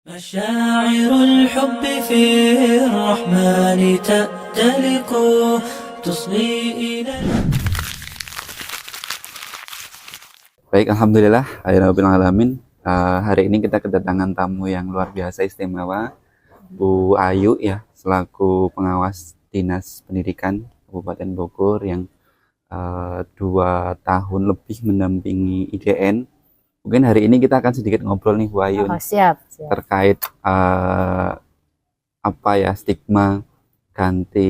مشاعر الحب في الرحمن تأتلق تصغي إلى. Baik, alhamdulillah, alamin. Hari ini kita kedatangan tamu yang luar biasa istimewa, Bu Ayu ya, selaku pengawas Dinas Pendidikan Kabupaten Bogor yang 2 tahun lebih mendampingi IDN. Mungkin hari ini kita akan sedikit ngobrol nih Bu Ayu, siap. terkait apa ya, stigma ganti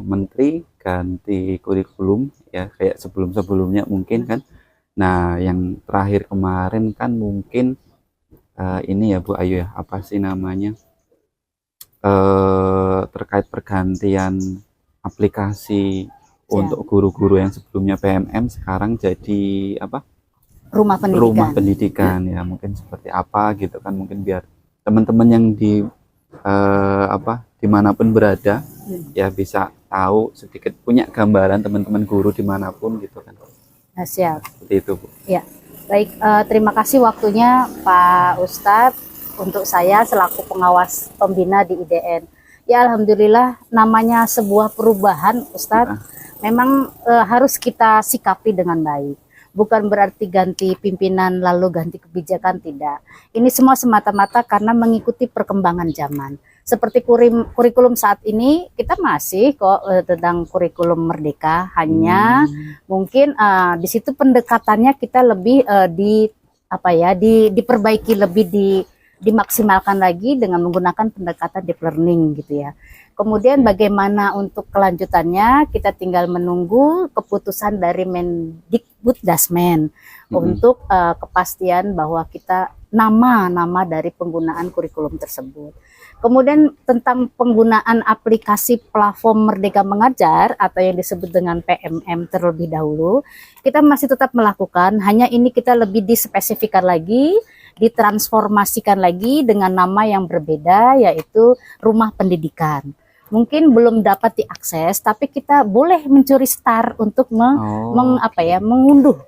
menteri, ganti kurikulum ya, kayak sebelumnya mungkin kan. Nah, yang terakhir kemarin kan mungkin ini ya Bu Ayu ya, apa sih namanya, terkait pergantian aplikasi untuk guru-guru yang sebelumnya PMM sekarang jadi apa, Rumah pendidikan ya, mungkin seperti apa gitu kan, mungkin biar teman-teman yang di dimanapun berada ya bisa tahu sedikit, punya gambaran teman-teman guru dimanapun gitu kan. Nah, siap. Seperti itu Bu. Ya, baik. Terima kasih waktunya Pak Ustadz untuk saya selaku pengawas pembina di IDN. Ya, alhamdulillah, namanya sebuah perubahan Ustadz, memang harus kita sikapi dengan baik. Bukan berarti ganti pimpinan lalu ganti kebijakan, tidak. Ini semua semata-mata karena mengikuti perkembangan zaman. Seperti kurikulum saat ini kita masih kok tentang kurikulum merdeka, hanya mungkin di situ pendekatannya kita lebih diperbaiki, lebih dimaksimalkan lagi dengan menggunakan pendekatan deep learning gitu ya. Kemudian bagaimana untuk kelanjutannya, kita tinggal menunggu keputusan dari Mendikbuddasmen untuk kepastian bahwa kita nama dari penggunaan kurikulum tersebut. Kemudian tentang penggunaan aplikasi platform Merdeka Mengajar atau yang disebut dengan PMM terlebih dahulu, kita masih tetap melakukan, hanya ini kita lebih dispesifikan lagi, ditransformasikan lagi dengan nama yang berbeda, yaitu Rumah Pendidikan. Mungkin belum dapat diakses, tapi kita boleh mencuri start untuk mengunduh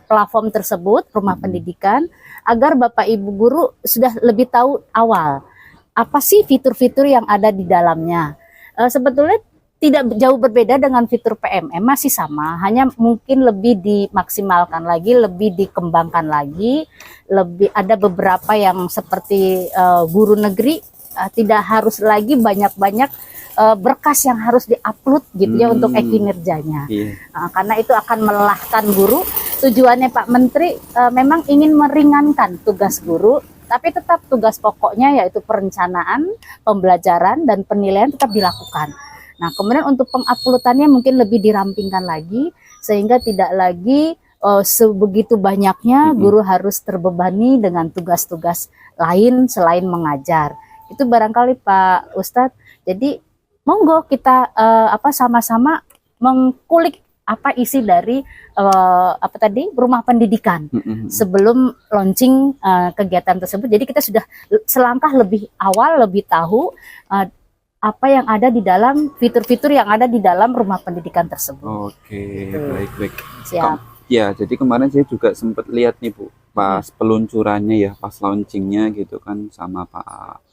platform tersebut, Rumah Pendidikan, agar Bapak Ibu guru sudah lebih tahu awal apa sih fitur-fitur yang ada di dalamnya. Sebetulnya tidak jauh berbeda dengan fitur PMM, masih sama, hanya mungkin lebih dimaksimalkan lagi, lebih dikembangkan lagi, lebih ada beberapa yang seperti guru negeri. Tidak harus lagi banyak-banyak berkas yang harus diupload gitu ya untuk kinerjanya. Karena itu akan melelahkan guru. Tujuannya Pak Menteri memang ingin meringankan tugas guru, tapi tetap tugas pokoknya yaitu perencanaan, pembelajaran, dan penilaian tetap dilakukan. Nah, kemudian untuk penguploadannya mungkin lebih dirampingkan lagi, sehingga tidak lagi sebegitu banyaknya guru harus terbebani dengan tugas-tugas lain selain mengajar. Itu barangkali Pak Ustadz. Jadi monggo kita sama-sama mengkulik apa isi dari Rumah Pendidikan sebelum launching kegiatan tersebut. Jadi kita sudah selangkah lebih awal, lebih tahu apa yang ada di dalam fitur-fitur yang ada di dalam Rumah Pendidikan tersebut. Oke, baik. Siap. Ya, jadi kemarin saya juga sempat lihat nih Bu, pas peluncurannya ya, pas launchingnya gitu kan sama Pak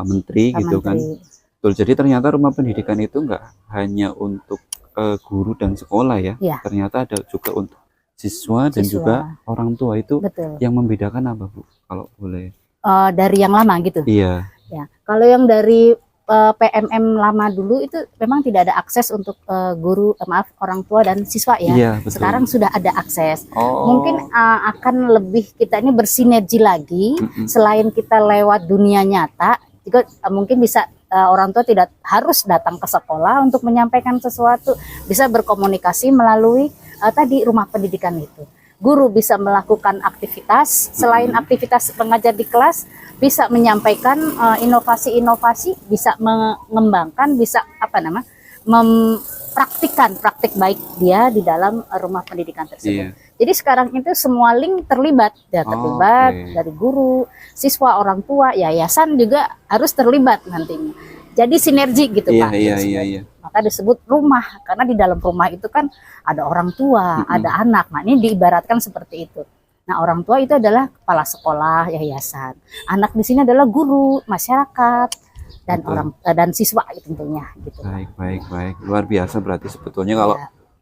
Menteri gitu kan. Betul, jadi ternyata Rumah Pendidikan itu enggak hanya untuk guru dan sekolah ya. Ternyata ada juga untuk siswa dan juga orang tua. Itu yang membedakan apa Bu, kalau boleh? Dari yang lama gitu. Iya. Ya, kalau yang dari PMM lama dulu itu memang tidak ada akses untuk orang tua dan siswa ya. Iya, betul. Sekarang sudah ada akses. Mungkin akan lebih kita ini bersinergi lagi, selain kita lewat dunia nyata, juga mungkin bisa orang tua tidak harus datang ke sekolah untuk menyampaikan sesuatu, bisa berkomunikasi melalui tadi Rumah Pendidikan itu. Guru bisa melakukan aktivitas, selain aktivitas mengajar di kelas, bisa menyampaikan inovasi-inovasi, bisa mengembangkan, bisa mempraktikkan praktik baik dia di dalam Rumah Pendidikan tersebut. Jadi sekarang itu semua link terlibat, dari guru, siswa, orang tua, yayasan juga harus terlibat nantinya. Jadi sinergi gitu Pak. Iya. Maka disebut rumah, karena di dalam rumah itu kan ada orang tua, ada anak. Nah, ini diibaratkan seperti itu. Nah, orang tua itu adalah kepala sekolah, yayasan. Anak di sini adalah guru, masyarakat, dan dan siswa tentunya gitu. Baik. Luar biasa berarti sebetulnya kalau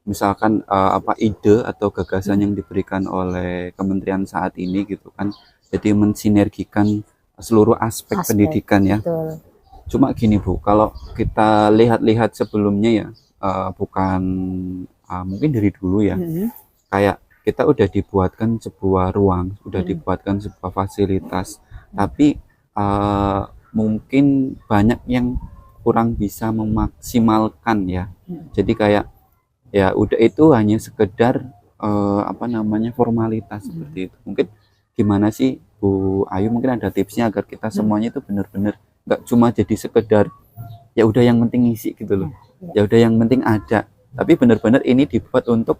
misalkan ide atau gagasan yang diberikan oleh kementerian saat ini gitu kan, jadi mensinergikan seluruh aspek pendidikan ya. Betul. Cuma gini Bu, kalau kita lihat-lihat sebelumnya ya, bukan mungkin dari dulu ya, kayak kita udah dibuatkan sebuah ruang, udah dibuatkan sebuah fasilitas, tapi mungkin banyak yang kurang bisa memaksimalkan ya. Jadi kayak ya udah itu hanya sekedar formalitas seperti itu. Mungkin gimana sih Bu Ayu, mungkin ada tipsnya agar kita semuanya itu benar-benar nggak cuma jadi sekedar ya udah yang penting ngisi gitu loh, ya udah yang penting ada, tapi benar-benar ini dibuat untuk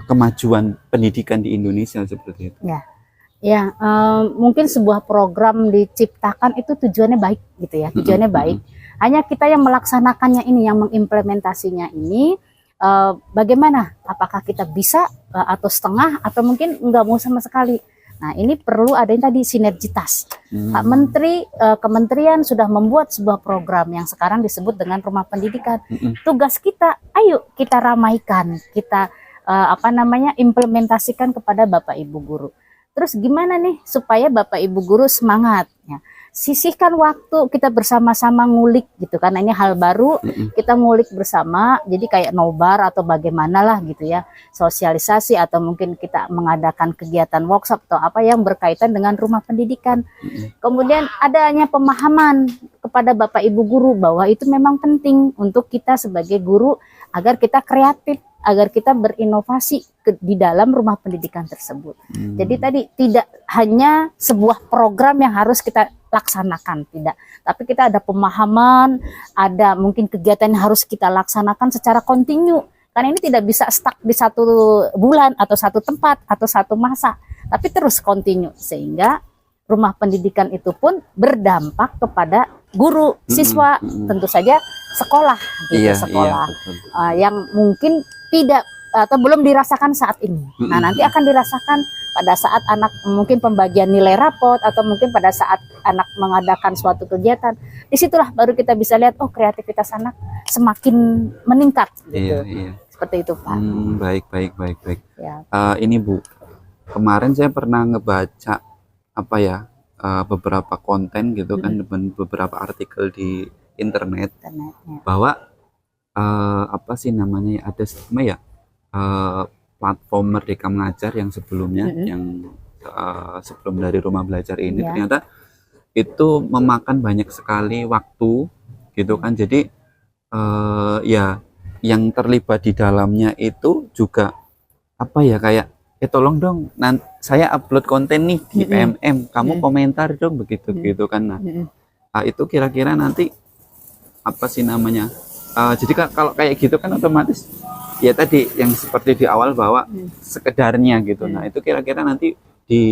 kemajuan pendidikan di Indonesia seperti itu. Ya, mungkin sebuah program diciptakan itu tujuannya baik gitu ya, tujuannya baik. Hanya kita yang melaksanakannya ini, yang mengimplementasinya ini, bagaimana? Apakah kita bisa atau setengah atau mungkin nggak mau sama sekali? Nah, ini perlu ada yang tadi sinergitas. Pak Menteri, kementerian sudah membuat sebuah program yang sekarang disebut dengan Rumah Pendidikan. Tugas kita, ayo kita ramaikan, kita implementasikan kepada Bapak Ibu guru. Terus gimana nih supaya Bapak Ibu guru semangat? Ya, sisihkan waktu kita bersama-sama ngulik gitu kan. Ini hal baru, kita ngulik bersama, jadi kayak nobar atau bagaimana lah gitu ya, sosialisasi atau mungkin kita mengadakan kegiatan workshop atau apa yang berkaitan dengan rumah pendidikan. Kemudian adanya pemahaman kepada Bapak Ibu guru bahwa itu memang penting untuk kita sebagai guru agar kita kreatif, agar kita berinovasi di dalam rumah pendidikan tersebut. Jadi tadi tidak hanya sebuah program yang harus kita laksanakan, tidak. Tapi kita ada pemahaman, ada mungkin kegiatan yang harus kita laksanakan secara kontinu. Karena ini tidak bisa stuck di satu bulan atau satu tempat atau satu masa, tapi terus kontinu sehingga rumah pendidikan itu pun berdampak kepada guru, siswa, tentu saja sekolah, gitu, sekolah yang mungkin tidak atau belum dirasakan saat ini. Nah, nanti akan dirasakan pada saat anak mungkin pembagian nilai rapot atau mungkin pada saat anak mengadakan suatu kegiatan. Disitulah baru kita bisa lihat, oh, kreativitas anak semakin meningkat gitu. Seperti itu, Pak. Baik. Ya. Ini Bu, kemarin saya pernah ngebaca beberapa konten gitu kan, beberapa artikel di internet bahwa ada platform Merdeka Mengajar yang sebelumnya yang sebelum dari rumah belajar ini ternyata itu memakan banyak sekali waktu gitu kan. Jadi yang terlibat di dalamnya itu juga kayak tolong dong, saya upload konten nih di PMM, kamu komentar dong begitu gitu kan. Nah, itu kira-kira nanti jadi kalau kayak gitu kan otomatis ya tadi yang seperti di awal bahwa sekedarnya gitu. Nah, itu kira-kira nanti di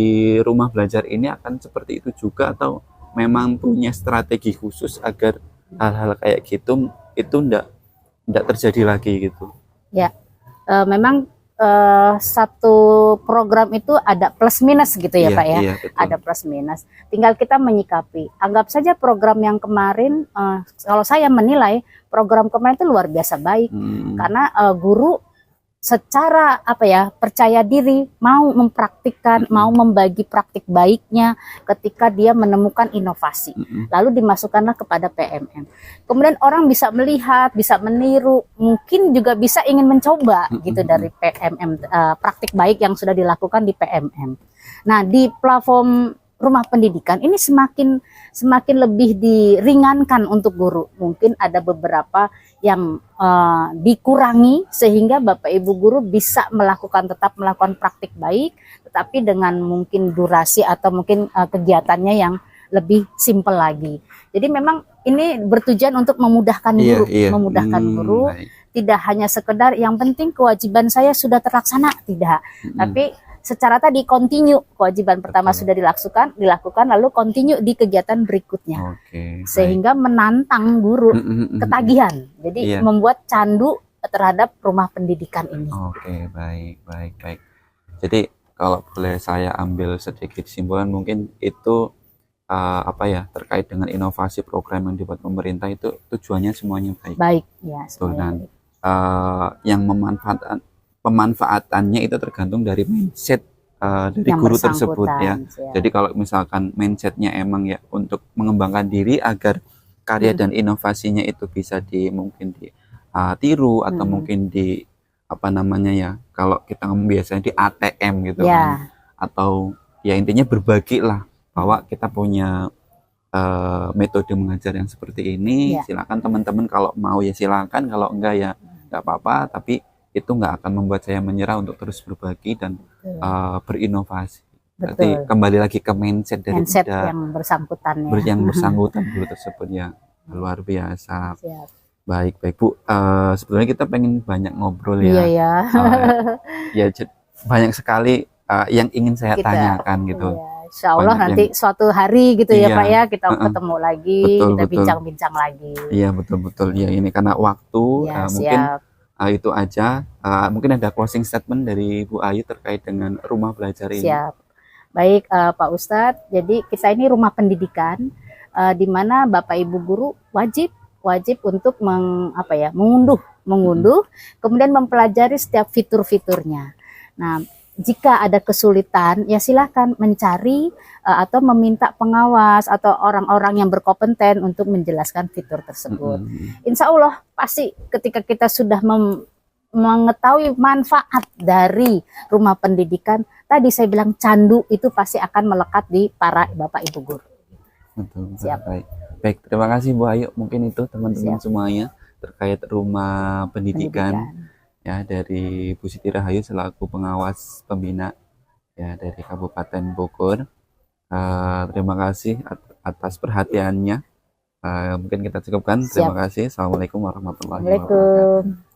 rumah belajar ini akan seperti itu juga atau memang punya strategi khusus agar hal-hal kayak gitu itu enggak terjadi lagi gitu. Ya, memang satu program itu ada plus minus gitu ya, Pak ya. Ada plus minus. Tinggal kita menyikapi. Anggap saja program yang kemarin, kalau saya menilai program kemarin itu luar biasa baik, karena guru secara percaya diri mau mempraktikkan, mau membagi praktik baiknya ketika dia menemukan inovasi, lalu dimasukkanlah kepada PMM. Kemudian orang bisa melihat, bisa meniru, mungkin juga bisa ingin mencoba gitu dari PMM, praktik baik yang sudah dilakukan di PMM. Nah, di platform rumah pendidikan ini semakin lebih diringankan untuk guru. Mungkin ada beberapa yang dikurangi sehingga Bapak Ibu guru bisa tetap melakukan praktik baik, tetapi dengan mungkin durasi atau mungkin kegiatannya yang lebih simpel lagi. Jadi memang ini bertujuan untuk memudahkan guru, guru. Tidak hanya sekedar yang penting kewajiban saya sudah terlaksana, tidak. Tapi secara tadi continue, kewajiban pertama sudah dilakukan lalu continue di kegiatan berikutnya. Sehingga menantang guru ketagihan. Jadi membuat candu terhadap rumah pendidikan ini. Oke, baik, baik, baik. Jadi kalau boleh saya ambil sedikit kesimpulan, mungkin itu apa ya, terkait dengan inovasi program yang dibuat pemerintah itu tujuannya semuanya baik. Baik, ya, Betul, semuanya dan baik. yang pemanfaatannya itu tergantung dari mindset dari Yang guru tersebut ya. bersangkutan, siap. Jadi kalau misalkan mindsetnya emang ya untuk mengembangkan diri agar karya dan inovasinya itu bisa mungkin ditiru atau mungkin apa namanya ya, kalau kita ngomong biasanya di ATM gitu Ya. kan, atau ya intinya berbagi lah bahwa kita punya metode mengajar yang seperti ini. Ya. Silakan teman-teman, kalau mau ya silakan, kalau enggak ya nggak apa-apa, tapi itu nggak akan membuat saya menyerah untuk terus berbagi dan berinovasi. Berarti Betul. kembali lagi ke mindset Mindset daripada yang bersangkutan ya. yang bersangkutan guru tersebut ya. Luar biasa. Siap. Baik, baik Bu. Sebenarnya kita pengen banyak ngobrol Iya ya. ya. Ya banyak sekali yang ingin saya tanyakan gitu. Iya. Insya Allah Banyak nanti suatu hari gitu ya Iya, Pak ya, kita ketemu lagi, betul, kita betul. bincang-bincang lagi. Iya, betul-betul. Ya ini karena waktu Ya, mungkin siap. itu aja. Mungkin ada closing statement dari Bu Ayu terkait dengan rumah belajar ini. Siap. Baik Pak Ustadz, jadi kita ini rumah pendidikan di mana Bapak Ibu guru wajib untuk mengunduh, kemudian mempelajari setiap fitur-fiturnya. Nah, jika ada kesulitan, ya silakan mencari atau meminta pengawas atau orang-orang yang berkompeten untuk menjelaskan fitur tersebut. Insya Allah pasti ketika kita sudah mengetahui manfaat dari rumah pendidikan, tadi saya bilang candu itu pasti akan melekat di para Bapak Ibu guru. Betul. Siap. Baik. Baik, terima kasih Bu Ayu. Mungkin itu teman-teman semuanya terkait rumah pendidikan. Ya, dari Bu Siti Rahayu selaku pengawas pembina ya dari Kabupaten Bogor. Terima kasih atas perhatiannya. Mungkin kita cukupkan. Terima kasih. Assalamualaikum warahmatullahi wabarakatuh.